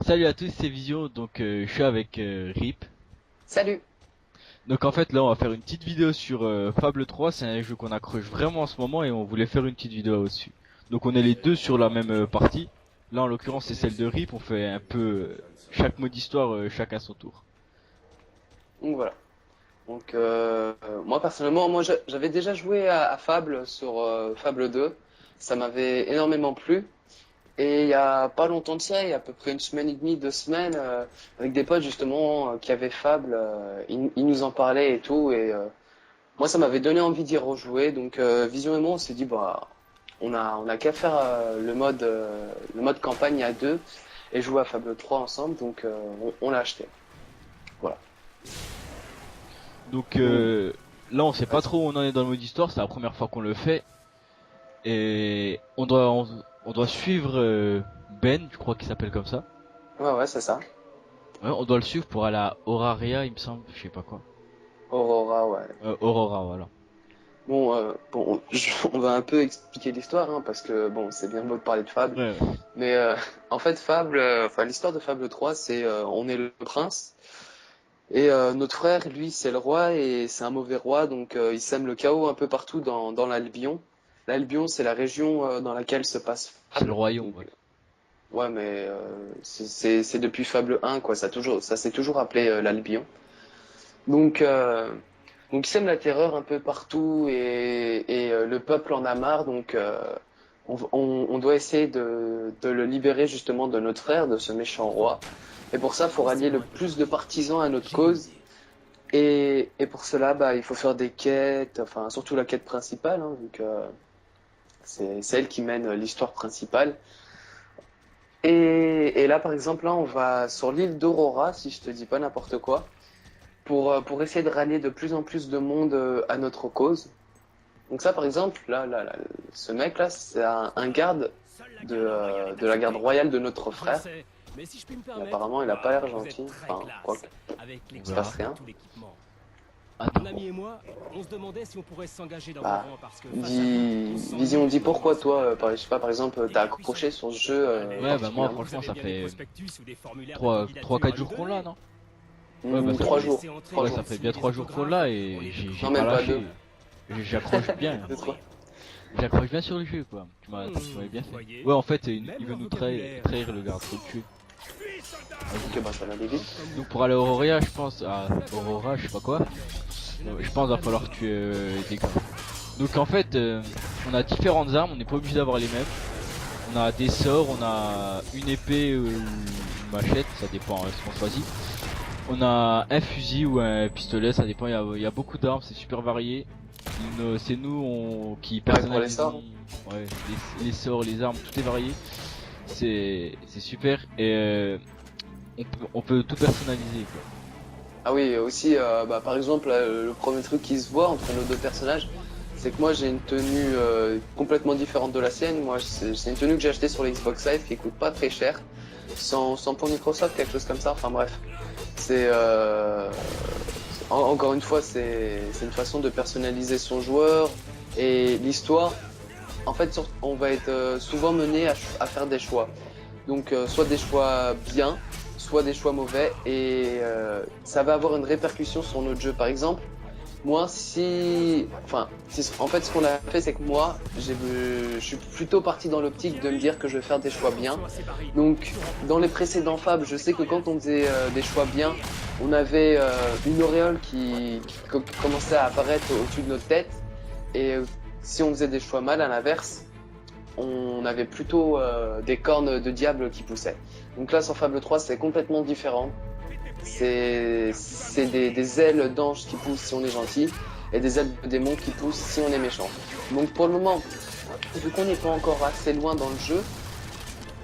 Salut à tous, c'est Vision, donc je suis avec Rip. Salut. Donc en fait là on va faire une petite vidéo sur Fable 3, c'est un jeu qu'on accroche vraiment en ce moment et on voulait faire une petite vidéo dessus. Donc on est les deux sur la même partie. Là en l'occurrence c'est celle de Rip, on fait un peu chaque mode histoire chacun son tour. Donc voilà. Donc moi personnellement, j'avais déjà joué à Fable sur Fable 2. Ça m'avait énormément plu. Et il y a pas longtemps de ça, il y a à peu près une semaine et demie, 2 semaines, avec des potes justement qui avaient Fable, ils nous en parlaient et tout. Et moi ça m'avait donné envie d'y rejouer. Donc Vision et moi on s'est dit bah on a qu'à faire le mode campagne à deux et jouer à Fable 3 ensemble. Donc on l'a acheté. Voilà. Donc Donc, là on sait pas vas-y. trop où on en est dans le mode histoire, c'est la première fois qu'on le fait. Et on doit suivre Ben, je crois qu'il s'appelle comme ça. Ouais, ouais, c'est ça. Ouais, on doit le suivre pour aller à Auraria il me semble, je sais pas quoi. Aurora, ouais. Aurora voilà. Bon, on va un peu expliquer l'histoire, hein, parce que bon, c'est bien beau de parler de Fable, Ouais, mais en fait, Fable, enfin l'histoire de Fable 3, c'est on est le prince et notre frère, lui, c'est le roi et c'est un mauvais roi, donc il sème le chaos un peu partout dans l'Albion. L'Albion, c'est la région dans laquelle se passe c'est le Fable. royaume, Donc, ouais. ouais, mais c'est depuis Fable 1, quoi. Ça s'est toujours appelé l'Albion. Donc Donc ils sèment la terreur un peu partout et le peuple en a marre. Donc on doit essayer de le libérer justement de notre frère, de ce méchant roi. Et pour ça, il faut rallier le plus de partisans à notre cause. Et pour cela, bah, il faut faire des quêtes, enfin surtout la quête principale, hein, vu que c'est elle qui mène l'histoire principale. Et là, par exemple, là, on va sur l'île d'Aurora, si je te dis pas n'importe quoi, pour essayer de rallier de plus en plus de monde à notre cause. Donc ça, par exemple, ce mec-là, c'est un garde de la garde royale de notre frère. Et apparemment, il a pas l'air gentil. Enfin, quoi que, On il se passe verra. rien. Attends. Bah, Vision, dis pourquoi toi, je sais pas, par exemple, t'as accroché sur ce jeu Ouais, bah moi particulièrement. franchement ça fait 3 4 jours qu'on l'a, non? Ouais, bah ça 3 jours. fait 3 ouais, jours. ça fait bien 3 jours qu'on l'a et j'ai Non, pas même pas deux. lâché. J'accroche bien. Deux, trois. J'accroche bien sur le jeu quoi. Tu m'avais bien fait. Ouais, en fait, il veut nous trahir le garde, faut le tuer. Vas-y. Ok, bah ça va aller vite. Donc pour aller à Aurora, je pense à Aurora, je sais pas quoi. Je pense qu'il va falloir tuer des gars. Donc en fait, on a différentes armes, on n'est pas obligé d'avoir les mêmes. On a des sorts, on a une épée ou une machette, ça dépend ce qu'on choisit. On a un fusil ou un pistolet, ça dépend, il y a beaucoup d'armes, c'est super varié. C'est nous qui Ouais, pour les sorts. personnalisons ouais, les sorts, les armes, tout est varié. C'est super et on peut tout personnaliser quoi. Ah oui, aussi, bah, par exemple, le premier truc qui se voit entre nos deux personnages, c'est que moi j'ai une tenue complètement différente de la sienne. Moi, c'est une tenue que j'ai achetée sur l'Xbox Live qui coûte pas très cher, sans pour Microsoft, quelque chose comme ça. Enfin bref, c'est encore une fois, c'est une façon de personnaliser son joueur et l'histoire. En fait, on va être souvent mené à faire des choix. Donc soit des choix bien, soit des choix mauvais, et ça va avoir une répercussion sur notre jeu. Par exemple, moi, en fait, ce qu'on a fait, c'est que moi, je suis plutôt parti dans l'optique de me dire que je vais faire des choix bien. Donc, dans les précédents Fab, je sais que quand on faisait des choix bien, on avait une auréole qui commençait à apparaître au-dessus de notre tête, et si on faisait des choix mal, à l'inverse, on avait plutôt des cornes de diable qui poussaient. Donc là, sur Fable 3, c'est complètement différent. C'est des ailes d'ange qui poussent si on est gentil et des ailes de démon qui poussent si on est méchant. Donc pour le moment, vu qu'on n'est pas encore assez loin dans le jeu,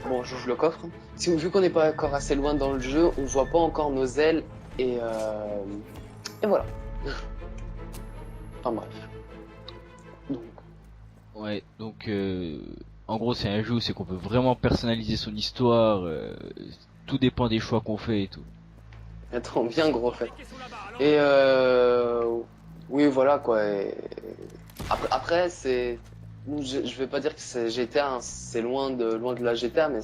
bon, j'ouvre le coffre. Vu qu'on n'est pas encore assez loin dans le jeu, on voit pas encore nos ailes et voilà. Enfin bref. Donc, Ouais, donc en gros c'est un jeu, c'est qu'on peut vraiment personnaliser son histoire, tout dépend des choix qu'on fait et tout. attends, bien gros fait. Et oui, voilà quoi. Et après, je vais pas dire que c'est GTA, hein, c'est loin de la GTA, mais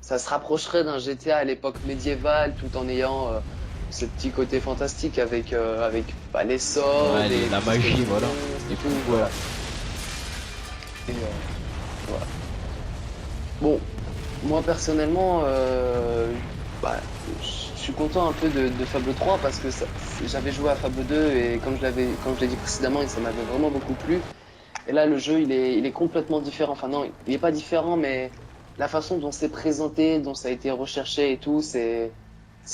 ça se rapprocherait d'un GTA à l'époque médiévale, tout en ayant ce petit côté fantastique avec bah, les sorts, Ouais, la magie, voilà. et Et tout, tout, voilà. Et, voilà. Bon, moi personnellement, bah, je suis content un peu de Fable 3 parce que j'avais joué à Fable 2 et comme je l'ai dit précédemment, ça m'avait vraiment beaucoup plu. Et là, le jeu, il est complètement différent. Enfin non, il est pas différent, mais la façon dont c'est présenté, dont ça a été recherché et tout, c'est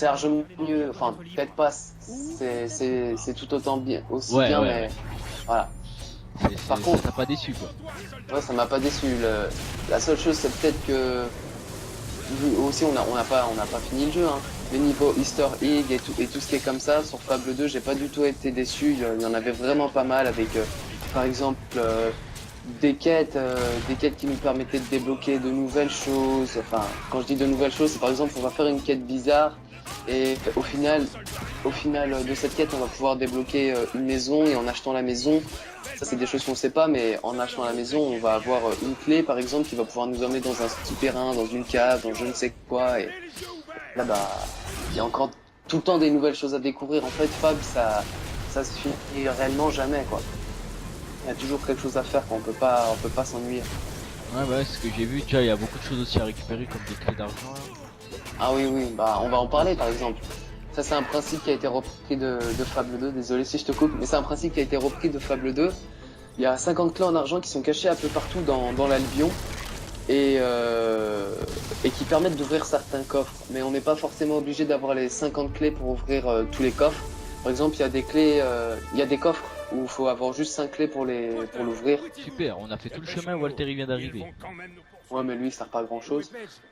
largement mieux. Enfin, peut-être pas, c'est tout autant bien, aussi Ouais, bien, ouais, mais ouais. voilà. Par Ça contre, t'a pas déçu, quoi. ouais, ça m'a pas déçu. La seule chose, c'est peut-être que aussi on n'a pas fini le jeu. Hein. Les niveaux Easter Egg et tout ce qui est comme ça sur Fable 2, j'ai pas du tout été déçu. Il y en avait vraiment pas mal avec, par exemple, des quêtes qui nous permettaient de débloquer de nouvelles choses. Enfin, quand je dis de nouvelles choses, c'est par exemple on va faire une quête bizarre et au final de cette quête, on va pouvoir débloquer une maison et en achetant la maison, ça c'est des choses qu'on sait pas, mais en achetant la maison, on va avoir une clé par exemple qui va pouvoir nous emmener dans un souterrain, dans une cave, dans je ne sais quoi. Et là, bah, il y a encore tout le temps des nouvelles choses à découvrir. En fait, Fable, ça se finit réellement jamais, quoi. Il y a toujours quelque chose à faire, quoi. On peut pas s'ennuyer. Ouais, ouais, ce que j'ai vu, déjà, il y a beaucoup de choses aussi à récupérer, comme des clés d'argent, là. Ah oui, oui, bah, on va en parler par exemple. Ça, c'est un principe qui a été repris de Fable 2. Désolé si je te coupe, mais c'est un principe qui a été repris de Fable 2. Il y a 50 clés en argent qui sont cachées un peu partout dans l'Albion et qui permettent d'ouvrir certains coffres. Mais on n'est pas forcément obligé d'avoir les 50 clés pour ouvrir tous les coffres. Par exemple, il y a des clés, il y a des coffres où il faut avoir juste 5 clés pour l'ouvrir. Super, on a fait tout le chemin, Walter il vient d'arriver. Ouais, mais lui, il sert pas à grand chose.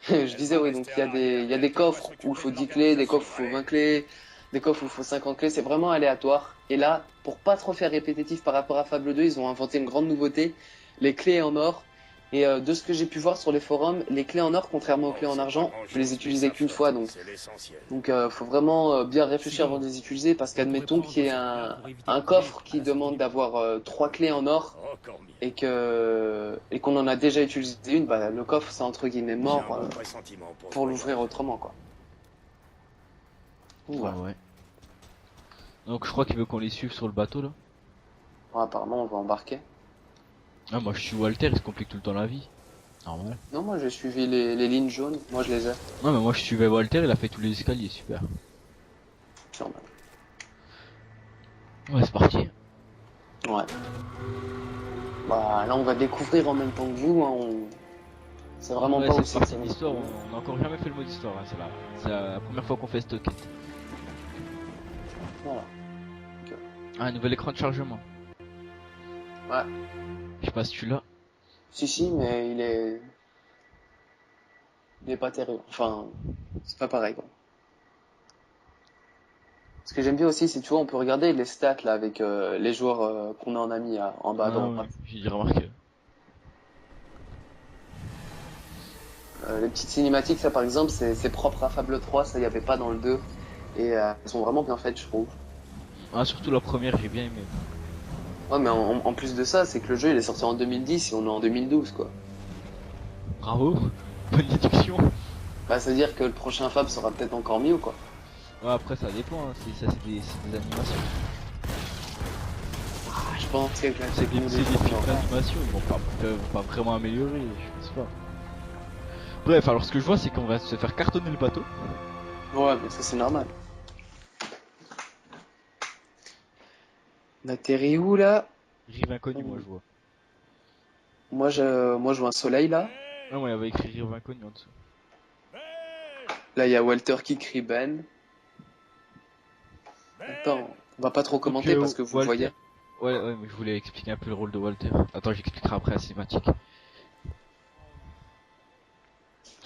Je disais, oui, donc il y a des coffres où il faut 10 clés, des coffres où il faut 20 clés, des coffres où il faut 50 clés, c'est vraiment aléatoire. Et là, pour pas trop faire répétitif par rapport à Fable 2, ils ont inventé une grande nouveauté, les clés en or. Et de ce que j'ai pu voir sur les forums, les clés en or, contrairement aux clés en argent, je les utilisais qu'une fois, donc faut vraiment bien réfléchir avant de les utiliser, parce qu'admettons qu'il y ait un coffre qui demande d'avoir 3 clés en or, et qu'on en a déjà utilisé une, bah, le coffre c'est entre guillemets mort pour l'ouvrir autrement, quoi. Donc, Ouais, voilà. ouais. Donc je crois qu'il veut qu'on les suive sur le bateau, là. Bon, apparemment on va embarquer. Ah, moi je suis Walter, il se complique tout le temps la vie. Normal. Non, moi j'ai suivi les lignes jaunes, moi je les ai. Non, mais moi je suivais Walter, il a fait tous les escaliers, super. Normal. Ouais, c'est parti. Ouais. Bah là on va découvrir en même temps que vous, hein, c'est vraiment Ouais, pas cette aussi. partie d'histoire, on a encore jamais fait le mode histoire, hein, c'est la première fois qu'on fait cette quête. Voilà. Ah, un nouvel écran de chargement. Ouais. Je sais pas si tu l'as. Si, mais il est pas terrible. Enfin, c'est pas pareil, quoi. Ce que j'aime bien aussi, c'est tu vois, on peut regarder les stats là avec les joueurs qu'on a en ami en bas à Ah ouais, droite. j'ai déjà remarqué. Les petites cinématiques, ça par exemple, c'est propre à Fable 3, ça y avait pas dans le 2. Et elles sont vraiment bien faites, je trouve. Ah, surtout la première, j'ai bien aimé. Ouais, mais en plus de ça, c'est que le jeu il est sorti en 2010 et on est en 2012, quoi. Bravo, bonne déduction. Bah, ça veut dire que le prochain Fable sera peut-être encore mieux, quoi. Ouais, après ça dépend, hein. C'est des animations. Je pense qu'avec la C'est des technologie, films d'animation, ils vont pas vraiment améliorer, je pense pas. Bref, alors ce que je vois, c'est qu'on va se faire cartonner le bateau. Ouais, mais ça c'est normal. On atterrit où là? Rive inconnue, moi je vois. Moi je vois un soleil là. Ah, moi il y avait écrit Rive inconnue en dessous. Là il y a Walter qui crie Ben. Attends, on va pas trop commenter Donc, parce que vous le Walter. voyez. Ouais, ouais, mais je voulais expliquer un peu le rôle de Walter. Attends, j'expliquerai après la cinématique.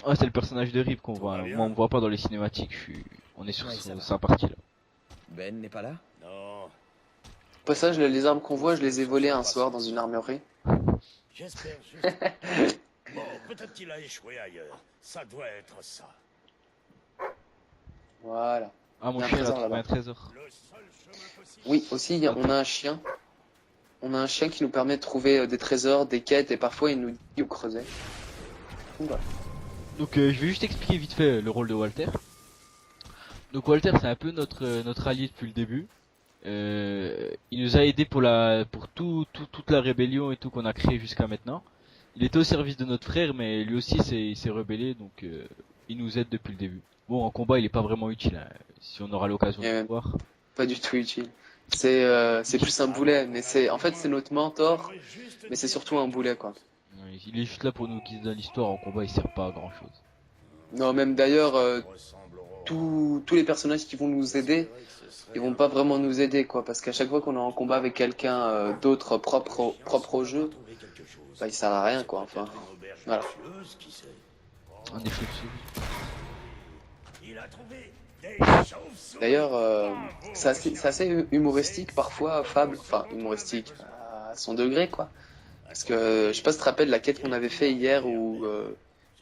Ouais, c'est le personnage de Rive qu'on voit. Hein. Moi, on me voit pas dans les cinématiques. On est sur sa partie là. Ben n'est pas là? Non, Au passage, les armes qu'on voit, je les ai volées un soir dans une armurerie. j'espère juste. Bon, peut-être qu'il a échoué ailleurs. Ça doit être ça. Voilà. Ah, mon Il y a un chien a trésor trouvé là-bas. un trésor. Le seul chemin possible. Oui, aussi, on a un chien. On a un chien qui nous permet de trouver des trésors, des quêtes et parfois il nous dit où creuser. Donc, voilà. Donc je vais juste expliquer vite fait le rôle de Walter. Donc Walter c'est un peu notre allié depuis le début. Il nous a aidé pour toute la rébellion et tout qu'on a créé jusqu'à maintenant. Il était au service de notre frère mais lui aussi il s'est rebellé donc il nous aide depuis le début. Bon en combat il est pas vraiment utile hein, si on aura l'occasion de le voir. Pas du tout utile. C'est plus un boulet, mais en fait c'est notre mentor, mais c'est surtout un boulet quoi. Ouais, il est juste là pour nous guider dans l'histoire, en combat il sert pas à grand chose. Non, même d'ailleurs, tous les personnages qui vont nous aider, ils vont pas vraiment nous aider quoi, parce qu'à chaque fois qu'on est en combat avec quelqu'un d'autre propre au jeu, bah il sert à rien quoi. Enfin, voilà. Un effet D'ailleurs, c'est assez humoristique parfois, fable, enfin humoristique à son degré quoi. Parce que je sais pas si tu te rappelles la quête qu'on avait fait hier où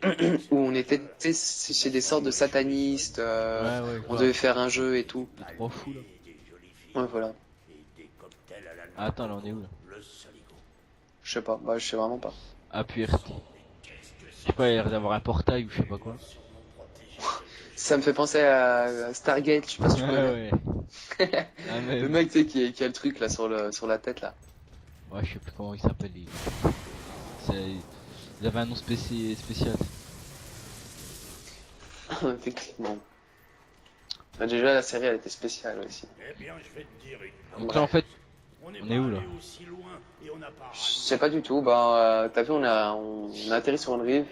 où on était tu sais, chez des sortes de satanistes, ouais, on devait faire un jeu et tout. les trois fous là. Ouais voilà. Ah, attends là on est où là? Je sais pas, bah je sais vraiment pas. Appuie RT. Je sais pas, il a l'air d'avoir un portail ou je sais pas quoi. Ça me fait penser à Stargate, je sais pas si tu connais. Ouais. Ah, mais... Le mec tu sais qui a le truc là sur la tête là. Ouais, je sais plus comment il s'appelle. Il avait un nom spécial. Effectivement. Bah, déjà la série elle était spéciale aussi. Eh bien, je vais te dire une Donc là en fait, On on est où là? Je sais pas du tout, bah t'as vu on a atterri sur une rive.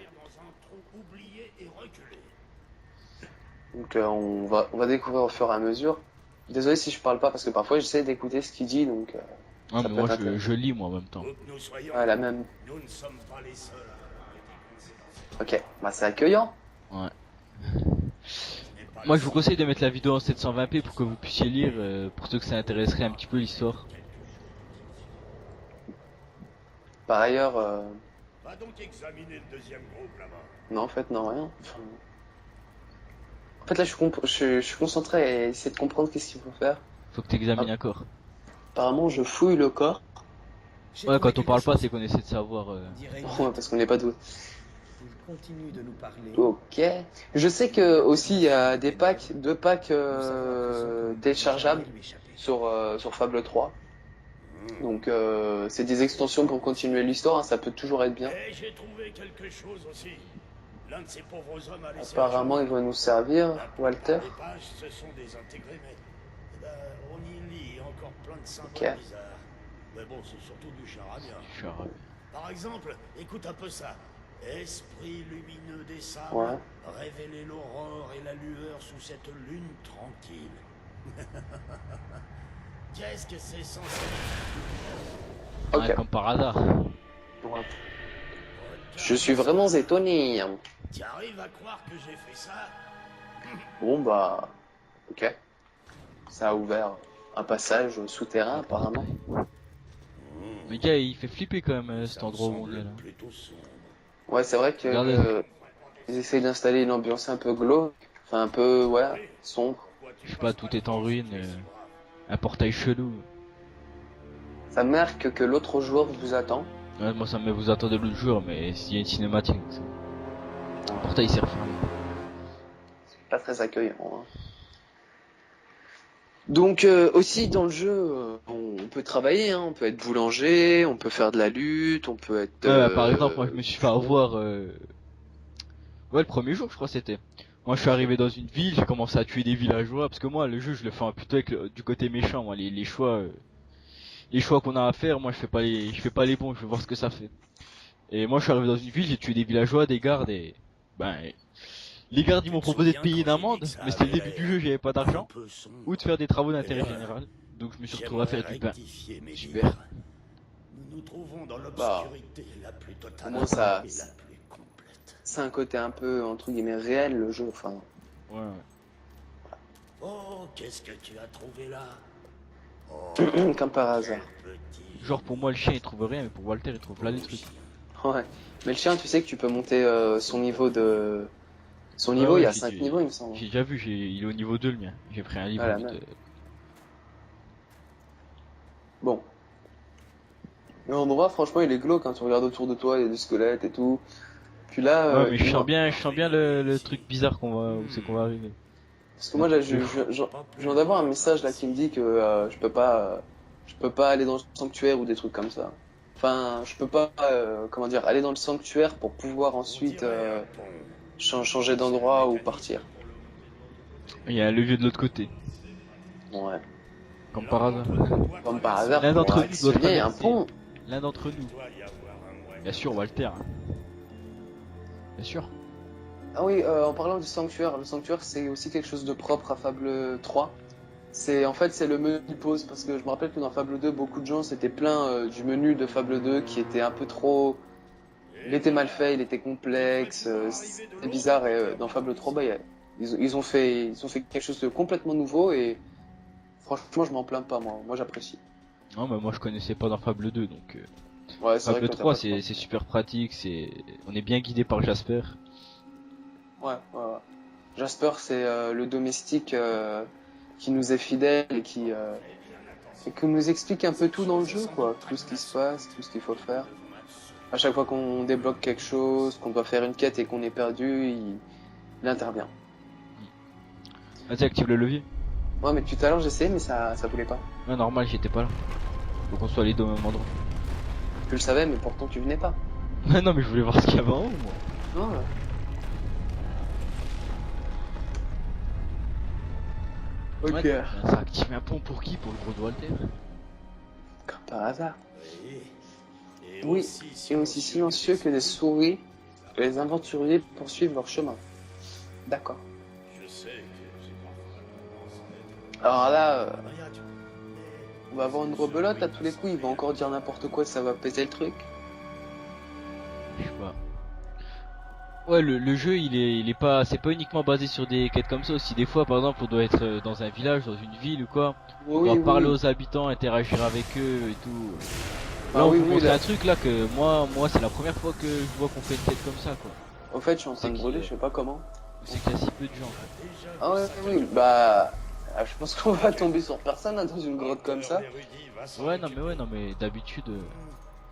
Donc on va découvrir au fur et à mesure. Désolé si je parle pas parce que parfois j'essaie d'écouter ce qu'il dit donc Ah, ça mais peut moi être je lis moi en même temps. ouais, la même. Nous ne sommes pas les seuls. Ok, bah c'est accueillant. Ouais. Moi je vous conseille de mettre la vidéo en 720p pour que vous puissiez lire, pour ceux que ça intéresserait un petit peu l'histoire. Par ailleurs, Va donc examiner le deuxième groupe là-bas. non en fait non rien. Enfin, en fait là je suis concentré à essayer de comprendre qu'est-ce qu'il faut faire. Faut que t'examines un corps. Apparemment je fouille le corps. Ouais, quand on parle pas c'est qu'on essaie de savoir. Ouais, parce qu'on n'est pas doué. Il continue de nous parler. Ok. Je sais que aussi il y a deux packs téléchargeables sur Fable 3. Donc c'est des extensions pour continuer l'histoire, hein, ça peut toujours être bien. Et j'ai trouvé quelque chose aussi. L'un de ces pauvres hommes a laissé Apparemment ils vont nous servir, Walter. Les pages se sont désintégrées, mais on y lit encore plein de symboles Ok. bizarres. Mais bon, c'est surtout du charabia. Je suis arabe. Par exemple, écoute un peu ça. Esprit lumineux des sables, Ouais. révélez l'aurore et la lueur sous cette lune tranquille. Qu'est-ce que c'est censé Ok. Ouais, comme par hasard. Ouais. Je suis vraiment étonné. Tu arrives à croire que j'ai fait ça? Bon bah, ok. Ça a ouvert un passage souterrain apparemment. Mais gars il fait flipper quand même cet endroit où on est là. Plutôt sombre. Ouais, c'est vrai que Regardez. ils essayent d'installer une ambiance un peu glauque, enfin un peu ouais, sombre. Je sais pas, tout est en ruine. Un portail chelou. Ça marque que l'autre joueur vous attend. Ouais, moi ça me vous attendez l'autre jour mais s'il y a une cinématique. Le portail s'est refermé. Pas très accueillant. Hein. Donc aussi dans le jeu, on peut travailler, hein, on peut être boulanger, on peut faire de la lutte, on peut être. Par exemple, moi je me suis fait avoir. Ouais, le premier jour, je crois c'était. Moi, je suis arrivé dans une ville, j'ai commencé à tuer des villageois parce que moi, le jeu, je le fais plutôt avec du côté méchant. Moi, les choix qu'on a à faire, moi, je fais pas les bons. Je veux voir ce que ça fait. Et moi, je suis arrivé dans une ville, j'ai tué des villageois, des gardes et les gardes ils m'ont proposé de payer une amende, mais c'était le début du jeu, j'avais pas d'argent, ou de faire des travaux d'intérêt général. Donc je me suis retrouvé à faire du pain. Super. Nous nous trouvons dans l'obscurité la plus totale Moi, ça- et la plus complète. C'est un côté un peu entre guillemets réel le jeu. Enfin, Ouais. Oh, qu'est-ce que tu as trouvé là? comme par hasard. Petit. Genre pour moi le chien il trouve rien, mais pour Walter il trouve là des trucs. Ouais. Mais le chien, tu sais que tu peux monter son niveau de. Son Ouais, niveau, ouais, il y a j'ai 5 dit- niveaux, il me semble. J'ai déjà vu, il est au niveau 2 le mien. J'ai pris un livre. Voilà, vite, même. Bon. Mais en vrai, franchement, il est glauque quand tu regardes autour de toi, il y a des squelettes et tout. Puis là, Ouais, mais je sens bien le truc bizarre où c'est qu'on va arriver. parce que moi là, je viens d'avoir un message là qui me dit que je peux pas aller dans le sanctuaire ou des trucs comme ça. Enfin, je peux pas, comment dire, aller dans le sanctuaire pour pouvoir ensuite changer d'endroit ou partir. Il y a un levier de l'autre côté, Ouais. comme par hasard. Comme par hasard, L'un d'entre pour nous doit actionner un traverser. pont. L'un d'entre nous. Bien sûr, Walter. Hein. Bien sûr. Ah oui, en parlant du sanctuaire, le sanctuaire c'est aussi quelque chose de propre à Fable 3. En fait c'est le menu pause parce que je me rappelle que dans Fable 2 beaucoup de gens s'étaient plaints du menu de Fable 2 qui était un peu trop, il était mal fait, il était complexe, c'était bizarre et dans Fable 3 ils ont fait quelque chose de complètement nouveau et franchement je m'en plains pas moi j'apprécie. Non, mais moi je connaissais pas dans Fable 2, donc Ouais c'est vrai Fable que t'as 3 pas de c'est super pratique, on est bien guidé par Jasper. Ouais. Jasper, c'est le domestique qui nous est fidèle et qui nous explique un peu tout dans le jeu, quoi. Tout ce qui se passe, tout ce qu'il faut faire. À chaque fois qu'on débloque quelque chose, qu'on doit faire une quête et qu'on est perdu, il intervient. Vas-y, active le levier. Ouais, mais tout à l'heure j'essayais, mais ça voulait pas. Ouais, normal, j'étais pas là. Faut qu'on soit les deux au même endroit. Tu le savais, mais pourtant tu venais pas. Non, mais je voulais voir ce qu'il y avait en haut, moi. Non, Ok. Ouais, ça a activé un pont pour qui? Pour le gros de Walter? Comme par hasard. Et Oui, et aussi silencieux que des souris, les aventuriers poursuivent leur chemin. D'accord. Je sais que j'ai Alors là, rien du on va avoir une rebelote à tous les coups, il va encore dire n'importe quoi, ça va péter le truc. Je sais pas. Ouais, le jeu, il est pas, c'est pas uniquement basé sur des quêtes comme ça aussi. Des fois, par exemple, on doit être dans un village, dans une ville ou quoi. On doit parler aux habitants, interagir avec eux et tout. Là, on vous montre un truc là que moi, c'est la première fois que je vois qu'on fait une quête comme ça, quoi. Au fait, je suis en train de C'est brûler, qui, je sais pas comment. C'est qu'il y a si peu de gens, quoi. Ah ouais, oui, bah... je pense qu'on va tomber sur personne hein, dans une grotte comme ça. Ouais, non, mais d'habitude,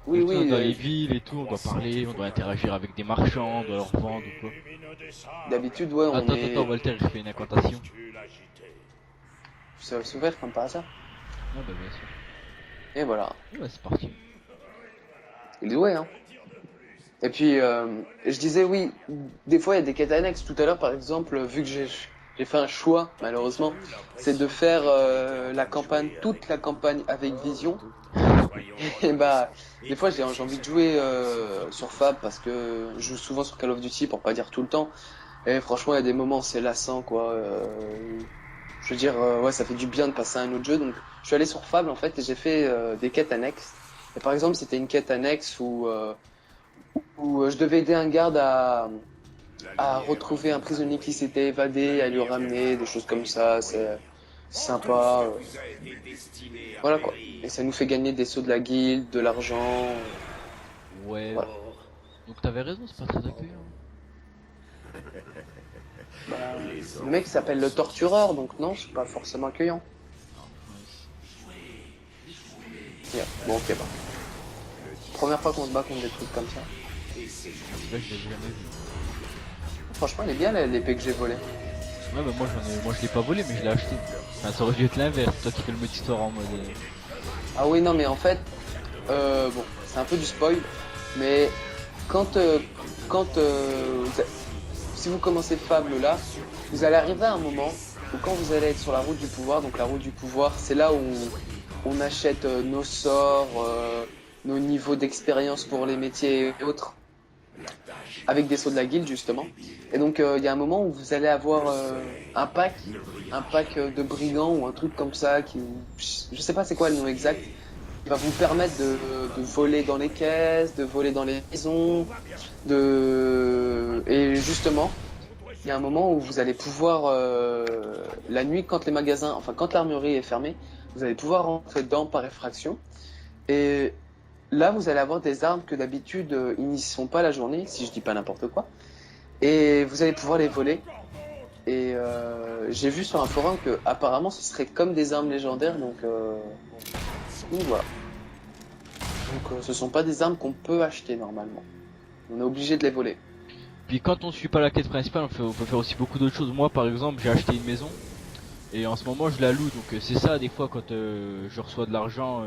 Oui, tu sais, oui, dans les villes et tout, on doit parler, on doit interagir avec des marchands, on doit leur vendre ou quoi. d'habitude, ouais, on Attends, Walter, il fait une incantation. Ça va s'ouvrir comme par hasard. Ouais, bah bien sûr. Et voilà. Ouais, c'est parti. Il est doué, hein. Et puis, je disais, oui, des fois, il y a des quêtes annexes. Tout à l'heure, par exemple, vu que j'ai fait un choix, malheureusement, c'est de faire toute la campagne avec Vision. Et bah, des fois, j'ai envie de jouer sur Fab parce que je joue souvent sur Call of Duty pour pas dire tout le temps. Et franchement, il y a des moments, c'est lassant, quoi. Je veux dire, ouais, ça fait du bien de passer à un autre jeu. Donc, je suis allé sur Fable, en fait, et j'ai fait des quêtes annexes. Et par exemple, c'était une quête annexe où je devais aider un garde à retrouver un prisonnier qui s'était évadé, à lui ramener, des choses comme ça. C'est sympa. Voilà quoi. Et ça nous fait gagner des sceaux de la guilde, de l'argent. Ouais. Voilà. Donc t'avais raison, c'est pas très accueillant. Bah, le mec s'appelle le tortureur, donc non, c'est pas forcément accueillant. Yeah. Bon, ok, bah. Première fois qu'on se bat contre des trucs comme ça. Là, je l'ai jamais vu. Franchement, elle est bien l'épée que j'ai volée. Ouais, bah moi je l'ai pas volé, mais je l'ai acheté. Enfin, ça aurait dû être l'inverse, toi qui fais le mode histoire en mode. Ah oui, non, mais en fait, bon, c'est un peu du spoil, mais quand, si vous commencez Fable là, vous allez arriver à un moment où quand vous allez être sur la route du pouvoir, donc la route du pouvoir, c'est là où on achète nos sorts, nos niveaux d'expérience pour les métiers et autres, avec des sceaux de la guilde justement. Et donc il y a un moment où vous allez avoir un pack de brigands ou un truc comme ça qui, je sais pas c'est quoi le nom exact, qui va vous permettre de voler dans les caisses, de voler dans les maisons, et justement il y a un moment où vous allez pouvoir la nuit quand quand l'armurerie est fermée, vous allez pouvoir rentrer dedans par effraction et là vous allez avoir des armes que d'habitude ils n'y sont pas la journée si je dis pas n'importe quoi et vous allez pouvoir les voler et j'ai vu sur un forum que apparemment ce serait comme des armes légendaires donc voilà. Donc ce sont pas des armes qu'on peut acheter normalement. On est obligé de les voler. Puis quand on suit pas la quête principale, on peut faire aussi beaucoup d'autres choses. Moi par exemple, j'ai acheté une maison et en ce moment je la loue, donc c'est ça des fois quand je reçois de l'argent,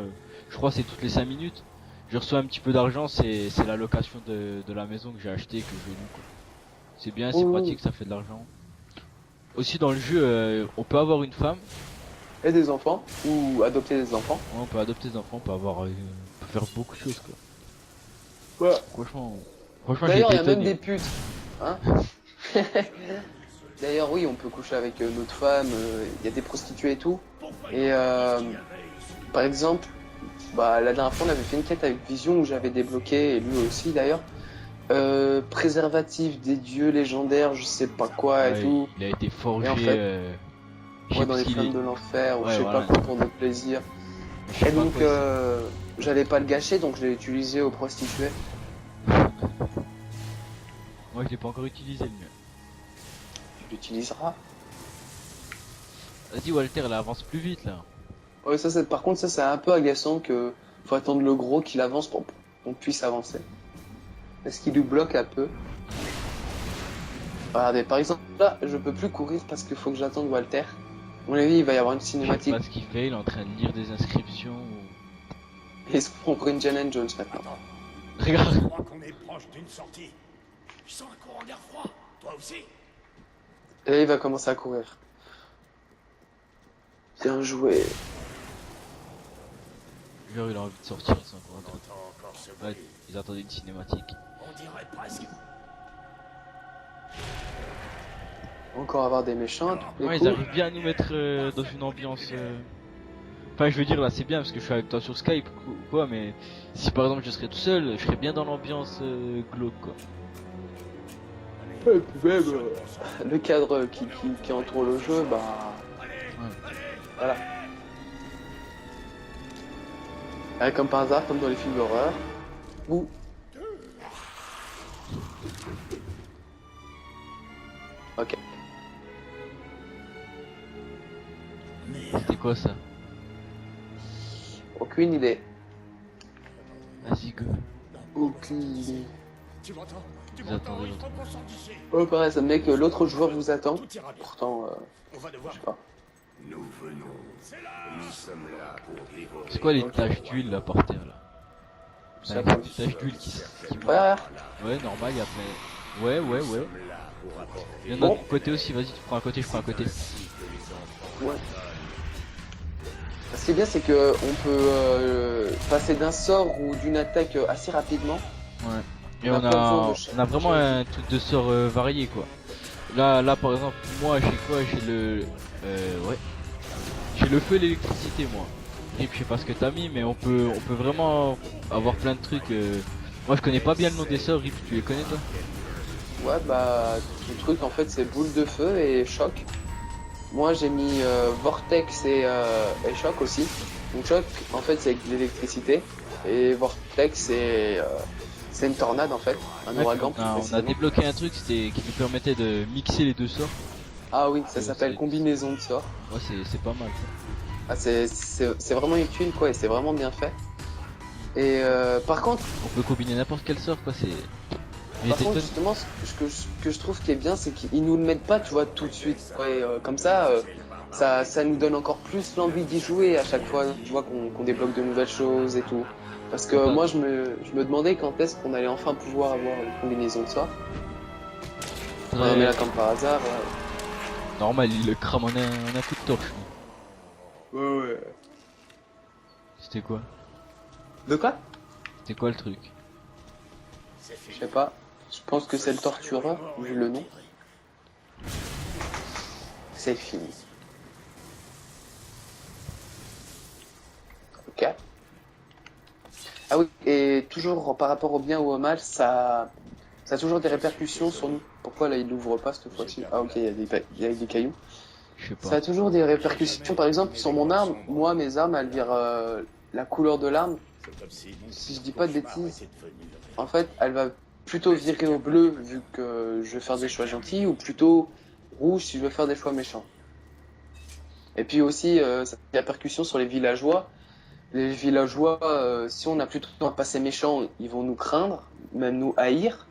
je crois que c'est toutes les 5 minutes, je reçois un petit peu d'argent, c'est la location de la maison que j'ai acheté et que je loue quoi. C'est bien, c'est Oh. pratique, ça fait de l'argent. Aussi dans le jeu, on peut avoir une femme, Et des enfants, ou adopter des enfants. on peut adopter des enfants, on peut avoir, on peut faire beaucoup de choses quoi. Ouais. Franchement j'ai D'ailleurs, il été y a même étonné. des putes. Hein. D'ailleurs, oui, on peut coucher avec notre femme, il y a des prostituées et tout. Et par exemple, bah, la dernière fois, on avait fait une quête avec Vision où j'avais débloqué, et lui aussi d'ailleurs, préservatif des dieux légendaires, je sais pas quoi et Ouais, tout. il a été forgé, Et en fait, je sais Ouais, dans plus les ce qu'il flammes est. de l'enfer, ou Ouais, je sais voilà. pas quoi pour notre plaisir. Je sais Et pas donc, quoi, j'allais pas le gâcher, donc je l'ai utilisé aux prostituées. Moi je l'ai pas encore utilisé le mien. Tu l'utiliseras. Vas-y Walter, elle avance plus vite là. Ouais, par contre, ça, c'est un peu agaçant que faut attendre le gros qu'il avance pour qu'on puisse avancer. Est-ce qu'il nous bloque un peu? Regardez, par exemple, là, je peux plus courir parce qu'il faut que j'attende Walter. À mon avis, il va y avoir une Je sais cinématique. pas ce qu'il fait, il est en train de lire des inscriptions. Ou... Et il se prend pour Indiana Jones maintenant. Regarde. Je crois qu'on est proche d'une sortie. Je sens un courant d'air froid. Toi aussi? Et là, il va commencer à courir. Bien joué. Genre il a envie de sortir, ils sont encore en On train de- entend encore ce Ouais, bruit. ils attendaient une cinématique. On dirait presque. Encore avoir des méchants. tous les Ouais, ils coups. arrivent bien à nous mettre dans une ambiance. Enfin, je veux dire là, c'est bien parce que je suis avec toi sur Skype ou quoi, mais si par exemple je serais tout seul, je serais bien dans l'ambiance glauque quoi. Et puis même, le cadre qui entoure le jeu, bah. Voilà. Comme par hasard, comme dans les films d'horreur. Ou. Ok. C'était quoi ça? Aucune idée. Vas-y go. Aucune idée. Tu m'entends? Tu Vous m'entends? attendez Il l'autre. faut qu'on sorte d'ici. Oh, pareil, ça me met que l'autre joueur vous attend. Tout ira bien. Pourtant, On va je devoir. sais pas. Nous venons. Nous sommes là pour dévorer. C'est quoi les taches d'huile là par terre là? Je Ouais, sais pas. des taches d'huile qui Ouais, Ouais, normal, il y a plein. Ouais. Nous sommes là pour apporter Il y en a Bon. de côté aussi, vas-y, tu prends un côté, je prends un côté. ouais. Ce qui est bien, c'est que on peut passer d'un sort ou d'une attaque assez rapidement. Ouais. Et On a on pas besoin a, de chaque on a vraiment un truc de sort varié quoi. Là par exemple, moi j'ai quoi? J'ai le. Ouais. J'ai le feu et l'électricité moi. Et puis je sais pas ce que t'as mis, mais on peut vraiment avoir plein de trucs. Moi je connais pas bien le nom des sorts, Rip, tu les connais toi? Ouais, bah, le truc en fait, c'est boule de feu et choc. Moi, j'ai mis vortex et choc aussi. Donc, choc, en fait, c'est avec de l'électricité. Et vortex, c'est une tornade en fait, un Ouais, ouragan. puis plus on a précisément. débloqué un truc qui nous permettait de mixer les deux sorts. Ah oui, ça s'appelle c'est- combinaison de sorts. Ouais, c'est pas mal. Ah, c'est vraiment utile quoi, et c'est vraiment bien fait. Et par contre, On peut combiner n'importe quel sort quoi, c'est. Mais t'es étonné- justement, ce que je trouve qui est bien, c'est qu'ils nous le mettent pas, tu vois, tout de suite. Ouais, comme ça, ça nous donne encore plus l'envie d'y jouer à chaque fois, tu vois, qu'on débloque de nouvelles choses et tout. Parce que Ouais. moi, je me demandais quand est-ce qu'on allait enfin pouvoir avoir une combinaison de sorts. Ouais, Mais là, comme par hasard. normal, il le crame en un coup de torche. Ouais. C'était quoi? De quoi? C'était quoi le truc? Je sais pas. Je pense que c'est le tortureur, vu le nom. C'est fini. Ok. Ah oui, et toujours par rapport au bien ou au mal, ça a toujours des répercussions sur nous. Pourquoi là il l'ouvre pas cette fois-ci? Ah ok, il y a des cailloux. Je sais Ça pas. a toujours des répercussions. Par exemple, sur mon arme, moi mes armes elles virent la couleur de l'arme. Si je dis pas de bêtises, en fait, elle va plutôt virer au bleu vu que je vais faire des choix gentils, ou plutôt rouge si je veux faire des choix méchants. Et puis aussi, ça a des répercussions sur les villageois. Les villageois, si on a plutôt un passé méchant, ils vont nous craindre, même nous haïr.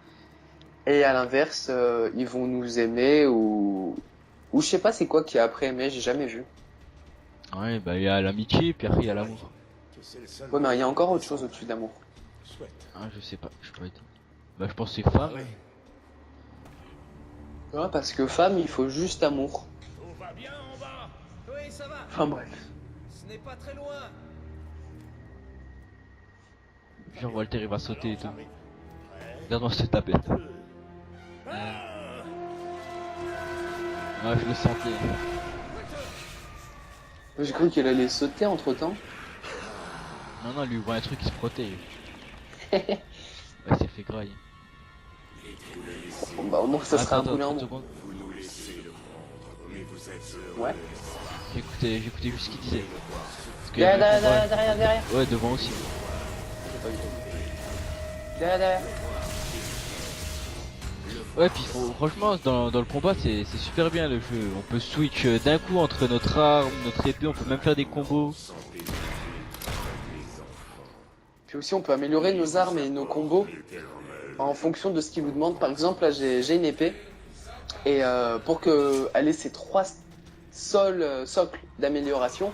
Et à l'inverse, ils vont nous aimer ou je sais pas c'est quoi qui est après aimer, j'ai jamais vu. Ouais, bah il y a l'amitié, puis après il y a l'amour. Que c'est le seul Ouais, mais il y a encore autre chose au-dessus d'amour. souhaite. Ah, je sais pas, je sais pas être. Bah je pense que c'est femme. Oui. Ouais, parce que femme, il faut juste amour. Tout va bien en bas. Oui, ça va. Enfin bref. Ce n'est pas très loin. Genre Walter il va sauter et tout. J'arrive. Prêt, Regarde-moi cette tapette. deux. Ouais, je le sentais. J'ai cru qu'il allait sauter entre temps. Non, non, lui il voit un truc qui se protège. Ouais, il s'est fait grailler. Bon, bah au moins ça sera un boulot en 30 moins. secondes. Vous nous laissez le prendre, mais vous êtes heureux. Ouais. J'écoutais juste ce qu'il disait. Parce que Derrière. ouais, devant aussi. J'ai pas vu. Derrière. Ouais, puis franchement, dans le combat, c'est super bien le jeu. On peut switch d'un coup entre notre arme, notre épée, on peut même faire des combos. Puis aussi on peut améliorer nos armes et nos combos en fonction de ce qu'il vous demande. Par exemple là j'ai une épée et pour que elle ait ces 3 socles d'amélioration,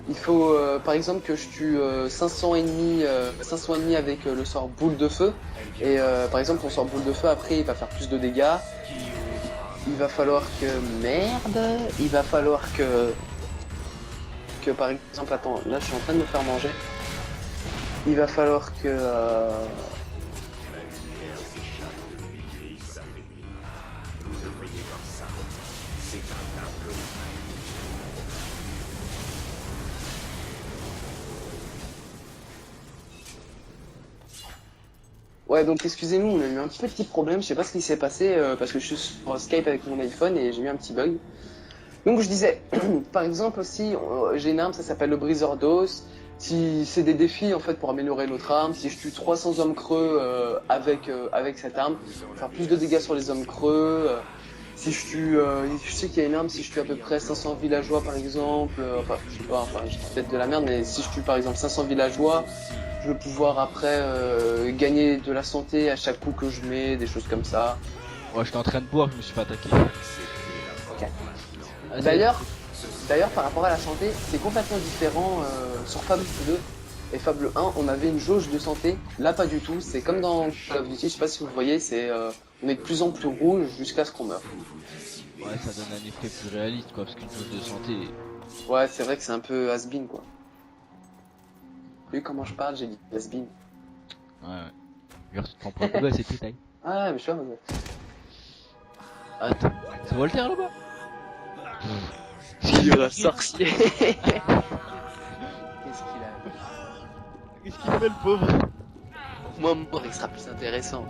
il faut par exemple que je tue 500 ennemis avec le sort boule de feu et par exemple mon sort boule de feu après il va faire plus de dégâts. Il va falloir que par exemple attends là je suis en train de me faire manger. Il va falloir que ouais, donc excusez-nous, on a eu un petit problème, je sais pas ce qui s'est passé parce que je suis sur Skype avec mon iPhone et j'ai eu un petit bug. Donc je disais, par exemple aussi, j'ai une arme, ça s'appelle le briseur d'os. Si c'est des défis en fait pour améliorer notre arme, si je tue 300 hommes creux avec cette arme, faire plus de dégâts sur les hommes creux. Si je tue, je sais qu'il y a une arme, si je tue à peu près 500 villageois par exemple, enfin je sais pas, enfin je dis peut-être de la merde, mais si je tue par exemple 500 villageois, je vais pouvoir après gagner de la santé à chaque coup que je mets, des choses comme ça. Ouais, j'étais en train de boire, je me suis fait attaquer. Ah, D'ailleurs, par rapport à la santé, c'est complètement différent sur Fable 2 et Fable 1. On avait une jauge de santé, là pas du tout. C'est comme dans Call of Duty, je sais pas si vous voyez, on est de plus en plus rouge jusqu'à ce qu'on meure. Ouais, ça donne un effet plus réaliste quoi, parce qu'une chose de santé. Ouais, c'est vrai que c'est un peu has-been quoi. Vu comment je parle, j'ai dit has-been. Ouais. Genre, tu te prends pour un peu c'est tout taille. Ah, mais je suis Attends, c'est Walter là-bas? Il est sorcier. Qu'est-ce qu'il a? Qu'est-ce qu'il fait le pauvre? Moi, mort, il sera plus intéressant.